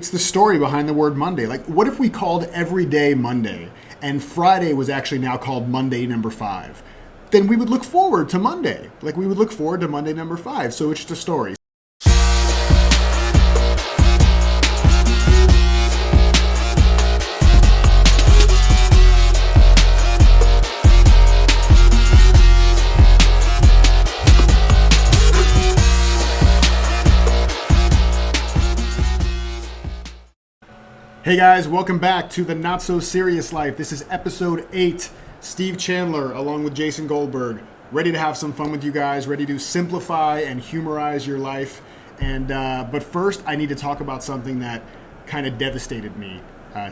It's the story behind the word Monday. Like, what if we called every day Monday and Friday was actually now called Monday number 5? Then we would look forward to Monday. Like, we would look forward to Monday number 5. So it's just a story. Hey guys, welcome back to the Not So Serious Life. This is episode 8. Steve Chandler along with Jason Goldberg, ready to have some fun with you guys, ready to simplify and humorize your life. And but first, I need to talk about something that kind of devastated me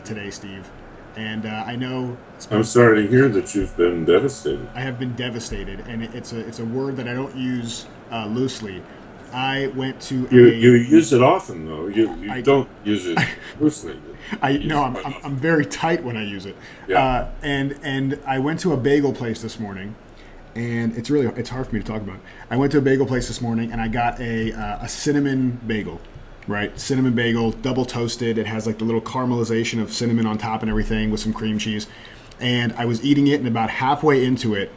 today, Steve. And I know I'm sorry to hear that you've been devastated. I have been devastated, and it's a word that I don't use loosely. I went to You use it often though. You don't use it loosely. I'm very tight when I use it. Yeah. And I went to a bagel place this morning, and it's hard for me to talk about. I went to a bagel place this morning, and I got a cinnamon bagel, right? Cinnamon bagel, double toasted. It has like the little caramelization of cinnamon on top and everything with some cream cheese. And I was eating it, and about halfway into it,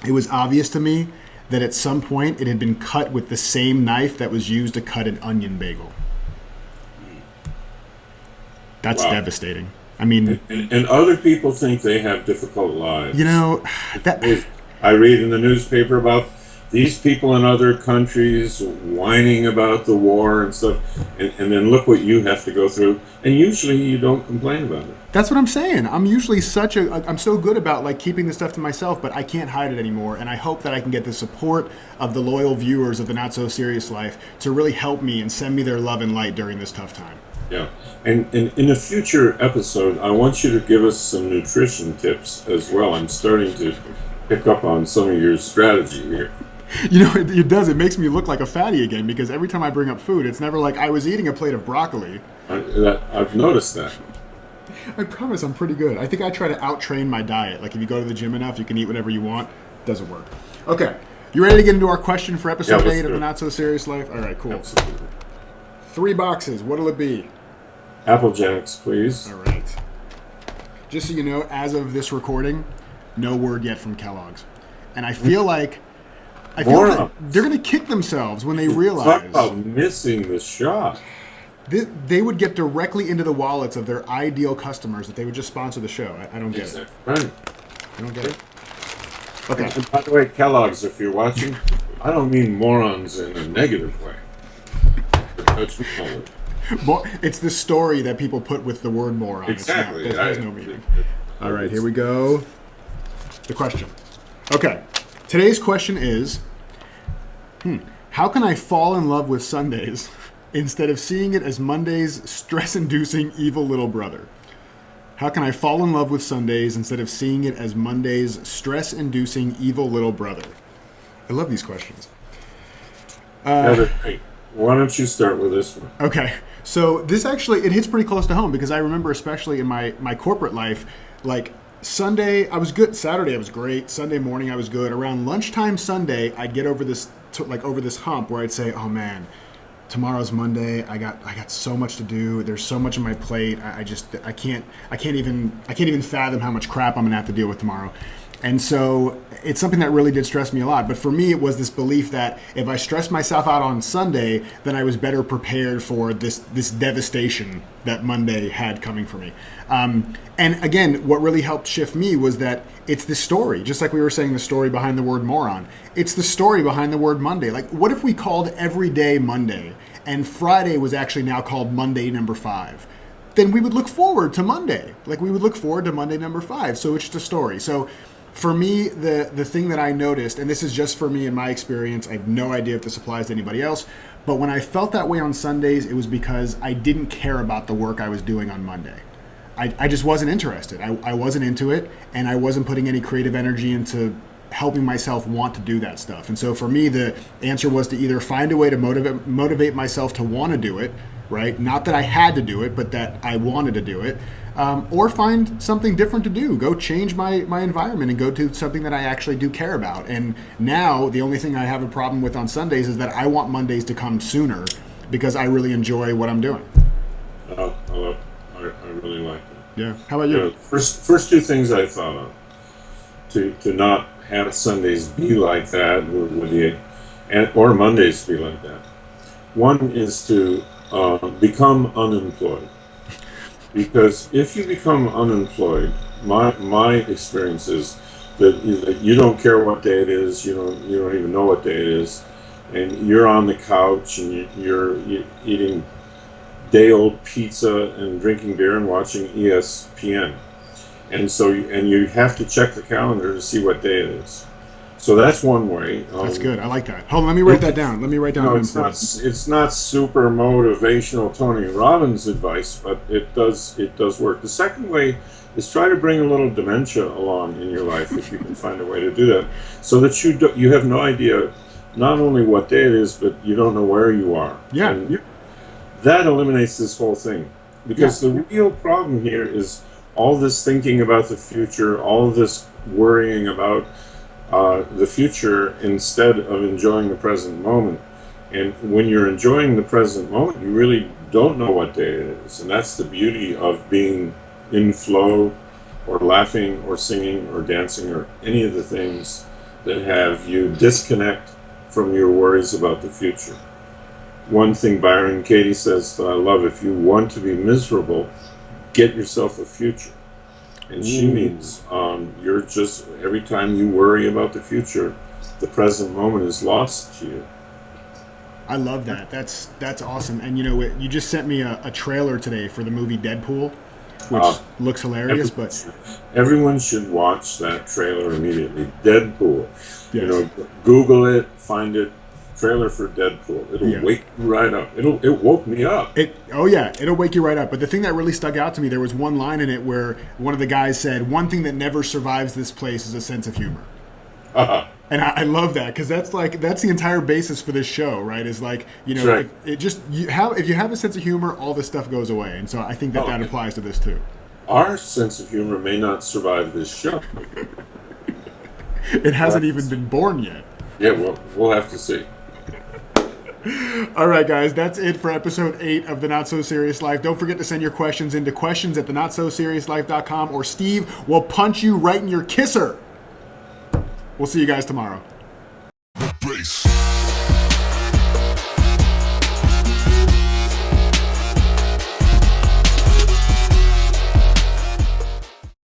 it was obvious to me that at some point it had been cut with the same knife that was used to cut an onion bagel. That's Wow. Devastating. I mean, And other people think they have difficult lives. you know, that I read in the newspaper about these people in other countries whining about the war and stuff, and then look what you have to go through. And usually you don't complain about it. that's what I'm saying. I'm usually I'm so good about like keeping this stuff to myself, but I can't hide it anymore. And I hope that I can get the support of the loyal viewers of the Not So Serious Life to really help me and send me their love and light during this tough time. Yeah. And in a future episode, I want you to give us some nutrition tips as well. I'm starting to pick up on some of your strategy here. You know, it does. It makes me look like a fatty again because every time I bring up food, it's never like I was eating a plate of broccoli. I've noticed that. I promise I'm pretty good. I think I try to out-train my diet. Like if you go to the gym enough, you can eat whatever you want. Doesn't work. Okay. You ready to get into our question for episode 8 of the Not So Serious Life? All right, cool. Absolutely. 3 boxes. What'll it be? Apple Jacks, please. All right. Just so you know, as of this recording, no word yet from Kellogg's. And I feel like they're going to kick themselves when they Talk realize about missing the shot. they would get directly into the wallets of their ideal customers that they would just sponsor the show. I don't get it. Right. I don't get it. Okay. And by the way, Kellogg's, if you're watching, I don't mean morons in a negative way. That's It's the story that people put with the word moron. exactly. It has no meaning. All right, here we go. The question. Okay. Today's question is, how can I fall in love with Sundays instead of seeing it as Monday's stress-inducing evil little brother? How can I fall in love with Sundays instead of seeing it as Monday's stress-inducing evil little brother? I love these questions. They're great. Why don't you start with this one? Okay, so this actually, it hits pretty close to home because I remember especially in my corporate life, like Sunday, I was good. Saturday, I was great. Sunday morning, I was good. Around lunchtime Sunday, I'd get over this hump where I'd say, oh man, tomorrow's Monday. I got so much to do. There's so much on my plate. I can't even fathom how much crap I'm gonna have to deal with tomorrow. And so it's something that really did stress me a lot. But for me, it was this belief that if I stressed myself out on Sunday, then I was better prepared for this devastation that Monday had coming for me. And again, what really helped shift me was that it's the story, just like we were saying the story behind the word moron. It's the story behind the word Monday. Like, what if we called every day Monday and Friday was actually now called Monday number 5? Then we would look forward to Monday. Like, we would look forward to Monday number 5. So it's just a story. So for me, the thing that I noticed, and this is just for me in my experience, I have no idea if this applies to anybody else, but when I felt that way on Sundays, it was because I didn't care about the work I was doing on Monday. I just wasn't interested. I wasn't into it, and I wasn't putting any creative energy into helping myself want to do that stuff. And so for me, the answer was to either find a way to motivate myself to want to do it, right? Not that I had to do it, but that I wanted to do it. Or find something different to do. Go change my environment and go to something that I actually do care about. And now the only thing I have a problem with on Sundays is that I want Mondays to come sooner because I really enjoy what I'm doing. I really liked it. Yeah. How about you? First two things I thought of to not have Sundays be like that or Mondays be like that. One is to become unemployed, because if you become unemployed, my experience is that you don't care what day it is, you don't even know what day it is, and you're on the couch and you're eating day old pizza and drinking beer and watching ESPN, and you have to check the calendar to see what day it is. So that's one way. That's good. I like that. Hold on, let me write that down. It's not super motivational Tony Robbins advice, but it does work. The second way is try to bring a little dementia along in your life if you can find a way to do that, so that you have no idea not only what day it is, but you don't know where you are. Yeah. And that eliminates this whole thing, because the real problem here is all this thinking about the future, all this worrying about the future instead of enjoying the present moment. And when you're enjoying the present moment, you really don't know what day it is. And that's the beauty of being in flow, or laughing, or singing, or dancing, or any of the things that have you disconnect from your worries about the future. One thing Byron Katie says that I love: if you want to be miserable, get yourself a future. And she means you're just, every time you worry about the future, the present moment is lost to you. I love that. That's awesome. And you just sent me a trailer today for the movie Deadpool, which looks hilarious. Everyone should watch that trailer immediately. Deadpool. Yes. Google it, find it. Trailer for Deadpool. It'll wake you right up. It woke me up. It'll wake you right up. But the thing that really stuck out to me, there was one line in it where one of the guys said, "One thing that never survives this place is a sense of humor." And I love that, because that's the entire basis for this show, right? Is like, right. if you have a sense of humor, all this stuff goes away. And so I think that applies to this too. Our sense of humor may not survive this show. It hasn't even been born yet. Yeah, we'll have to see. All right, guys, that's it for episode 8 of The Not So Serious Life. Don't forget to send your questions into questions@thenotsoseriouslife.com, or Steve will punch you right in your kisser. We'll see you guys tomorrow. Bass.